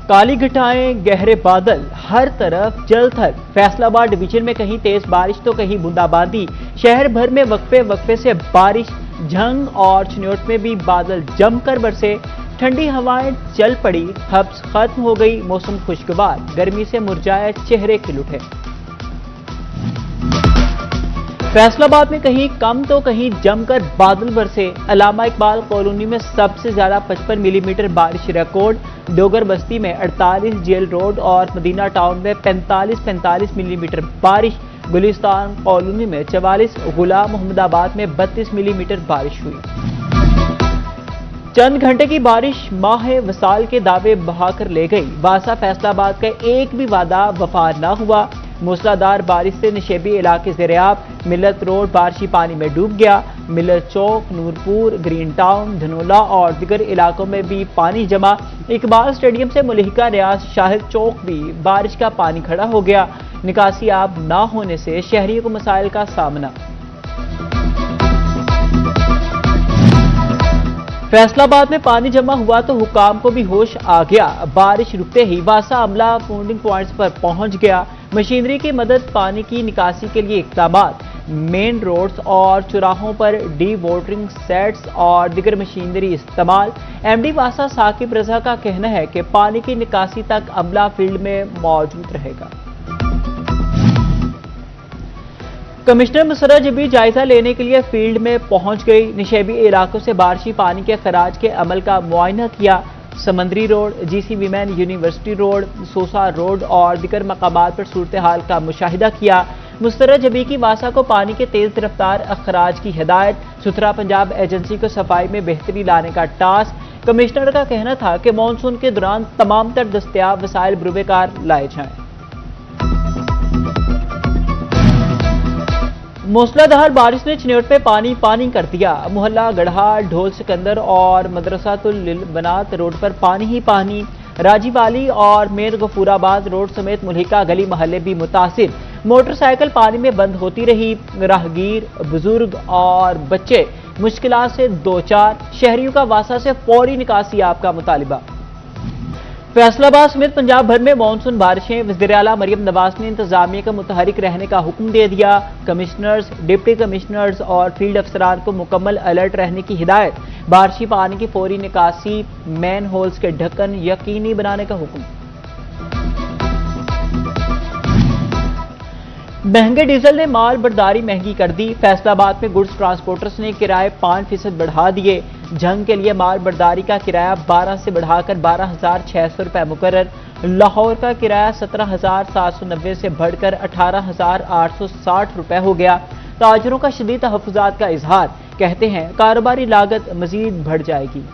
काली घटाएं, गहरे बादल, हर तरफ जल थल। फैसलाबाद डिवीजन में कहीं तेज बारिश तो कहीं बूंदाबांदी। शहर भर में वक्फे वक्फे से बारिश। झंग और चिन्योट में भी बादल जमकर बरसे। ठंडी हवाएं चल पड़ी, हब्स खत्म हो गई, मौसम खुशगवार। गर्मी से मुरझाए चेहरे खिल उठे। फैसलाबाद में कहीं कम तो कहीं जमकर बादल बरसे। अल्लामा इकबाल कॉलोनी में सबसे ज्यादा 55 मिलीमीटर बारिश रिकॉर्ड। डोगर बस्ती में 48, जेल रोड और मदीना टाउन में 45 मिलीमीटर बारिश। गुलिस्तान कॉलोनी में 44, गुलाम मोहम्मदाबाद में 32 मिलीमीटर बारिश हुई। चंद घंटे की बारिश माह वसाल के दावे बहाकर ले गई। वासा फैसलाबाद का एक भी वादा वफा न हुआ। मूसलाधार बारिश से निशेबी इलाके ज़ेरियाब। मिलत रोड बारिशी पानी में डूब गया। मिलत चौक, नूरपुर, ग्रीन टाउन, धनोला और दिगर इलाकों में भी पानी जमा। इकबाल स्टेडियम से मुल्हिका रियाज शाहिद चौक भी बारिश का पानी खड़ा हो गया। निकासी आब न होने से शहरियों को मसाइल का सामना। फैसलाबाद में पानी जमा हुआ तो हुकाम को भी होश आ गया। बारिश रुकते ही वासा अमला फूडिंग पॉइंट्स पर पहुंच गया। मशीनरी की मदद पानी की निकासी के लिए इक़दामात। मेन रोड्स और चौराहों पर डी वाटरिंग सेट्स और दिगर मशीनरी इस्तेमाल। एमडी वासा साकिब रजा का कहना है कि पानी की निकासी तक अमला फील्ड में मौजूद रहेगा। कमिश्नर मुसर्रत जबी जायजा लेने के लिए फील्ड में पहुंच गई। निशेबी इलाकों से बारिशी पानी के खराज के अमल का मुआयना किया। Samundri road, GC women university road, सोसा रोड और दिगर मकामात पर सूरत हाल का मुशाहिदा किया। मुसर्रत जबी की वासा को पानी के तेज रफ्तार अखराज की हिदायत। सुथरा पंजाब एजेंसी को सफाई में बेहतरी लाने का टास्क। कमिश्नर का कहना था कि मानसून के दौरान तमाम तर दस्तयाब वसाइल बुरुकार लाए जाएं। मूसलाधार बारिश ने चिन्योट में पानी पानी कर दिया। मोहल्ला गढ़ा, ढोल सिकंदर और मदरसातुल बनात रोड पर पानी ही पानी। राजीवाली और मेर गफूराबाद रोड समेत मुल्हिका गली महल्ले भी मुतासिर। मोटरसाइकिल पानी में बंद होती रही। राहगीर, बुजुर्ग और बच्चे मुश्किलात से दो चार। शहरियों का वासा से फौरी निकासी आपका मुतालिबा। फैसलाबाद समेत पंजाब भर में मानसून बारिशें। वज़ीर-ए-आला मरियम नवाज ने इंतजामिया को मुतहरिक रहने का हुक्म दे दिया। कमिश्नर्स, डिप्टी कमिश्नर्स और फील्ड अफसरान को मुकम्मल अलर्ट रहने की हिदायत। बारिशी पानी की फौरी निकासी, मैन होल्स के ढक्कन यकीनी बनाने का हुक्म। महंगे डीजल ने माल बर्दारी महंगी कर दी। फैसलाबाद में गुड्स ट्रांसपोर्टर्स ने किराए 5% बढ़ा दिए। जंग के लिए माल बर्दारी का किराया 12 से बढ़ाकर 12,600 रुपये मुकर्रर। लाहौर का किराया 17,790 से बढ़कर 18,860 रुपये हो गया। ताजरों का शदीद तहफ़्फ़ुज़ात का इजहार। कहते हैं कारोबारी लागत मजीद बढ़ जाएगी।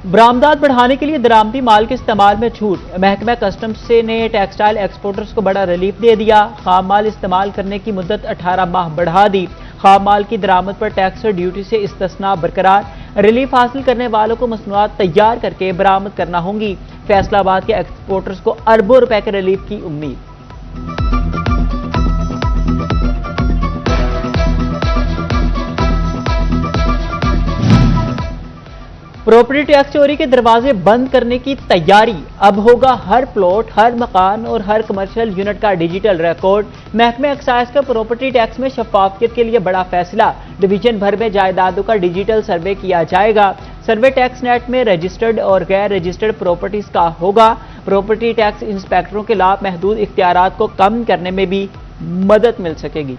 बरामदात बढ़ाने के लिए दरामदी माल के इस्तेमाल में छूट। महकमा कस्टम्स ने टेक्सटाइल एक्सपोर्टर्स को बड़ा रिलीफ दे दिया। खाम माल इस्तेमाल करने की मुद्दत 18 माह बढ़ा दी। खाम माल की दरामद पर टैक्स और ड्यूटी से इस्तिस्ना बरकरार। रिलीफ हासिल करने वालों को मसनूआत तैयार करके बरामद करना होंगी। फैसलाबाद के एक्सपोर्टर्स को अरबों रुपए के रिलीफ की उम्मीद। प्रॉपर्टी टैक्स चोरी के दरवाजे बंद करने की तैयारी। अब होगा हर प्लॉट, हर मकान और हर कमर्शियल यूनिट का डिजिटल रिकॉर्ड। महकमे एक्साइज का प्रॉपर्टी टैक्स में शफाफियत के लिए बड़ा फैसला। डिवीजन भर में जायदादों का डिजिटल सर्वे किया जाएगा। सर्वे टैक्स नेट में रजिस्टर्ड और गैर रजिस्टर्ड प्रॉपर्टीज का होगा। प्रॉपर्टी टैक्स इंस्पेक्टरों के लाभ महदूद इख्तियारात को कम करने में भी मदद मिल सकेगी।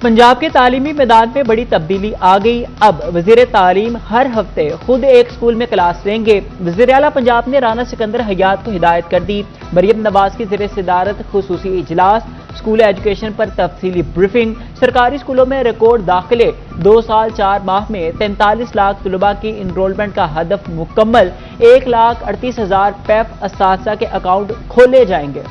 पंजाब के तालीमी मैदान में बड़ी तब्दीली आ गई। अब वजीर तालीम हर हफ्ते खुद एक स्कूल में क्लास लेंगे। वजीर आला पंजाब ने राना सिकंदर हयात को हिदायत कर दी। मरियम नवाज की ज़ेरे सदारत खुसूसी इजलास। स्कूल एजुकेशन पर तफसीली ब्रीफिंग। सरकारी स्कूलों में रिकॉर्ड दाखिले। 2 साल 4 माह में 43 लाख तलबा की इनरोलमेंट का हदफ मुकम्मल। 1,38,000 पैफ असातिज़ा के अकाउंट खोले जाएंगे।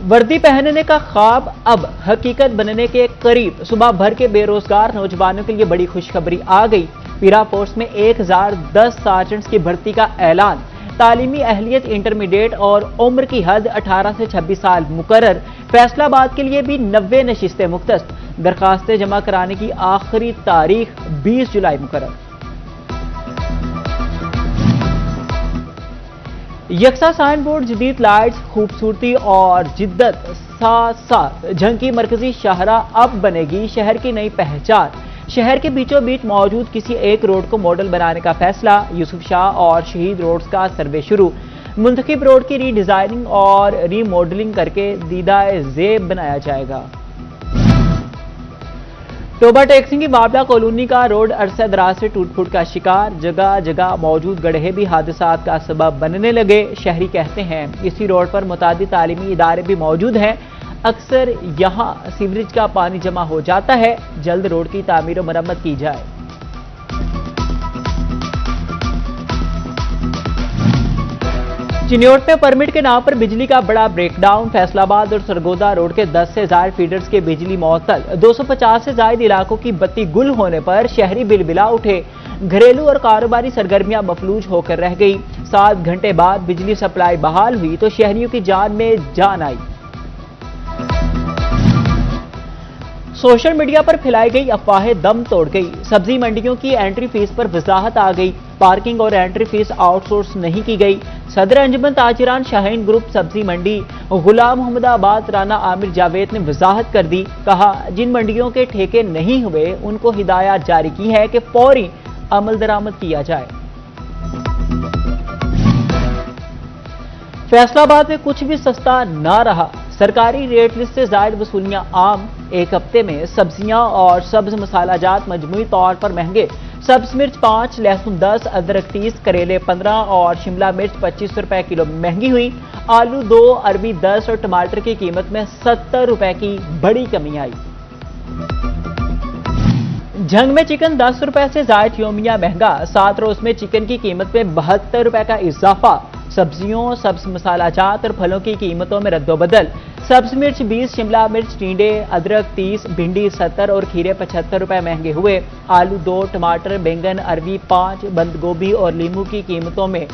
वर्दी पहनने का ख्वाब अब हकीकत बनने के करीब। सुबह भर के बेरोजगार नौजवानों के लिए बड़ी खुशखबरी आ गई। پیرا فورس میں 1010 سارجنٹس کی بھرتی کا اعلان، تعلیمی اہلیت انٹرمیڈیٹ اور عمر کی حد 18 سے 26 سال مقرر، فیصلہ آباد کے لیے بھی 90 نشستیں مختص، درخواستیں جمع کرانے کی آخری تاریخ 20 جولائی مقرر۔ یکساں سائن بورڈ، جدید لائٹس، خوبصورتی اور جدت ساتھ ساتھ جھنگ کی مرکزی شاہراہ اب بنے گی شہر کی نئی پہچان۔ شہر کے بیچوں بیچ موجود کسی ایک روڈ کو ماڈل بنانے کا فیصلہ، یوسف شاہ اور شہید روڈز کا سروے شروع، منتخب روڈ کی ری ڈیزائننگ اور ری ماڈلنگ کر کے دیدہ زیب بنایا جائے گا۔ ٹوبہ ٹیکسنگ کی معاملہ کالونی کا روڈ عرصہ دراز سے ٹوٹ پھوٹ کا شکار، جگہ جگہ موجود گڑھے بھی حادثات کا سبب بننے لگے۔ شہری کہتے ہیں اسی روڈ پر متعدد تعلیمی ادارے بھی موجود ہیں، اکثر یہاں سیوریج کا پانی جمع ہو جاتا ہے، جلد روڈ کی تعمیر و مرمت کی جائے۔ چنیوٹ میں پرمٹ کے نام پر بجلی کا بڑا بریک ڈاؤن، فیصلہ آباد اور سرگودا روڈ کے 10 سے زائد فیڈرز کے بجلی معطل، 250 سے زائد علاقوں کی بتی گل ہونے پر شہری بلبلا اٹھے، گھریلو اور کاروباری سرگرمیاں مفلوج ہو کر رہ گئی۔ 7 گھنٹے بعد بجلی سپلائی بحال ہوئی تو شہریوں کی جان میں جان آئی۔ سوشل میڈیا پر پھیلائی گئی افواہیں دم توڑ گئی، سبزی منڈیوں کی انٹری فیس پر وضاحت آ گئی، پارکنگ اور انٹری فیس آؤٹ سورس نہیں کی گئی۔ صدر انجمن تاجران شاہین گروپ سبزی منڈی غلام محمد آباد رانا عامر جاوید نے وضاحت کر دی، کہا جن منڈیوں کے ٹھیکے نہیں ہوئے ان کو ہدایات جاری کی ہے کہ فوری عمل درآمد کیا جائے۔ فیصلہ آباد میں کچھ بھی سستا نہ رہا، سرکاری ریٹ لسٹ سے زائد وصولیاں عام، ایک ہفتے میں سبزیاں اور سبز مسالہ جات مجموعی طور پر مہنگے، سبز مرچ 5، لہسن 10، ادرک 30، کریلے 15 اور شملہ مرچ 25 روپے کلو مہنگی ہوئی، آلو 2، عربی 10 اور ٹماٹر کی قیمت میں 70 روپے کی بڑی کمی آئی۔ جھنگ میں چکن 10 روپے سے زائد یومیہ مہنگا، 7 روز میں چکن کی قیمت میں 72 روپے کا اضافہ، سبزیوں، سبز مسالہ جات اور پھلوں کی قیمتوں میں رد و بدل، سبز مرچ 20، شملہ مرچ ٹینڈے ادرک 30، بھنڈی 70 اور کھیرے 75 روپے مہنگے ہوئے، آلو 2، ٹماٹر، بینگن، عربی 5، بند گوبھی اور لیموں کی قیمتوں میں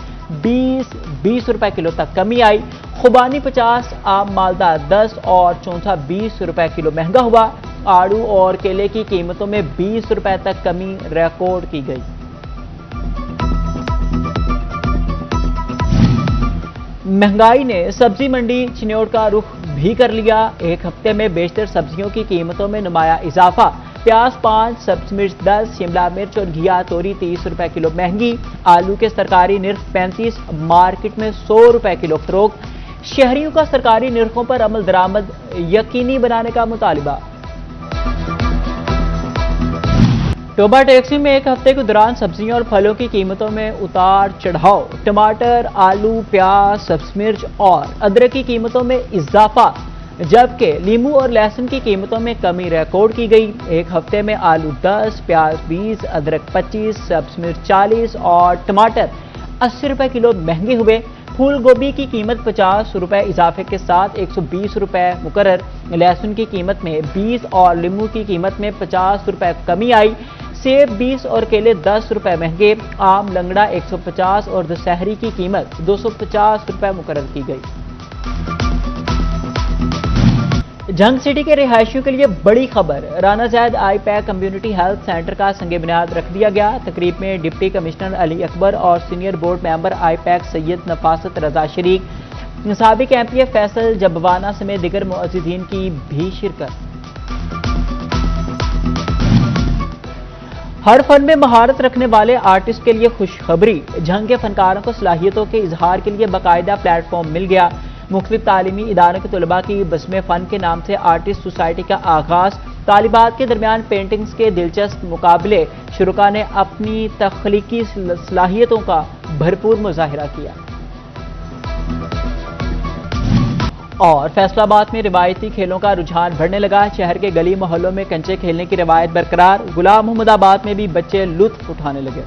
20 روپے کلو تک کمی آئی، خوبانی 50، عام مالدہ 10 اور چونسا 20 روپے کلو مہنگا ہوا، آڑو اور کیلے کی قیمتوں میں 20 روپے تک کمی ریکارڈ کی گئی۔ مہنگائی نے سبزی منڈی چنیوٹ کا رخ بھی کر لیا، ایک ہفتے میں بیشتر سبزیوں کی قیمتوں میں نمایاں اضافہ، پیاز 5، سبز مرچ 10، شملہ مرچ اور گھیا توری 30 روپے کلو مہنگی، آلو کے سرکاری نرخ 35، مارکیٹ میں 100 روپے کلو فروخت، شہریوں کا سرکاری نرخوں پر عمل درآمد یقینی بنانے کا مطالبہ۔ ٹوبہ ٹیکسنگ میں ایک ہفتے کے دوران سبزیوں اور پھلوں کی قیمتوں میں اتار چڑھاؤ، ٹماٹر، آلو، پیاز، سبز مرچ اور ادرک کی قیمتوں میں اضافہ، جبکہ لیموں اور لہسن کی قیمتوں میں کمی ریکارڈ کی گئی، ایک ہفتے میں آلو 10، پیاز 20، ادرک 25، سبز مرچ 40 اور ٹماٹر 80 روپے کلو مہنگے ہوئے، پھول گوبھی کی قیمت 50 روپے اضافے کے ساتھ 120 روپے مقرر، لہسن کی قیمت میں 20 اور لیموں کی قیمت میں 50 روپے کمی آئی، سیب 20 اور کیلے 10 روپے مہنگے، آم لنگڑا 150 اور دسہری کی قیمت 250 روپے مقرر کی گئی۔ جھنگ سٹی کے رہائشیوں کے لیے بڑی خبر، رانا زید آئی پیک کمیونٹی ہیلتھ سینٹر کا سنگ بنیاد رکھ دیا گیا، تقریب میں ڈپٹی کمشنر علی اکبر اور سینئر بورڈ ممبر آئی پیک سید نفاست رضا شریک، سابق ایم پی فیصل جبوانہ سمیت دیگر معززین کی بھی شرکت۔ ہر فن میں مہارت رکھنے والے آرٹسٹ کے لیے خوشخبری، جھنگ کے فنکاروں کو صلاحیتوں کے اظہار کے لیے باقاعدہ پلیٹ فارم مل گیا، مختلف تعلیمی اداروں کے طلباء کی بسم فن کے نام سے آرٹسٹ سوسائٹی کا آغاز، طالبات کے درمیان پینٹنگز کے دلچسپ مقابلے، شرکاء نے اپنی تخلیقی صلاحیتوں کا بھرپور مظاہرہ کیا۔ اور فیصلہ آباد میں روایتی کھیلوں کا رجحان بڑھنے لگا، شہر کے گلی محلوں میں کنچے کھیلنے کی روایت برقرار، غلام محمد آباد میں بھی بچے لطف اٹھانے لگے۔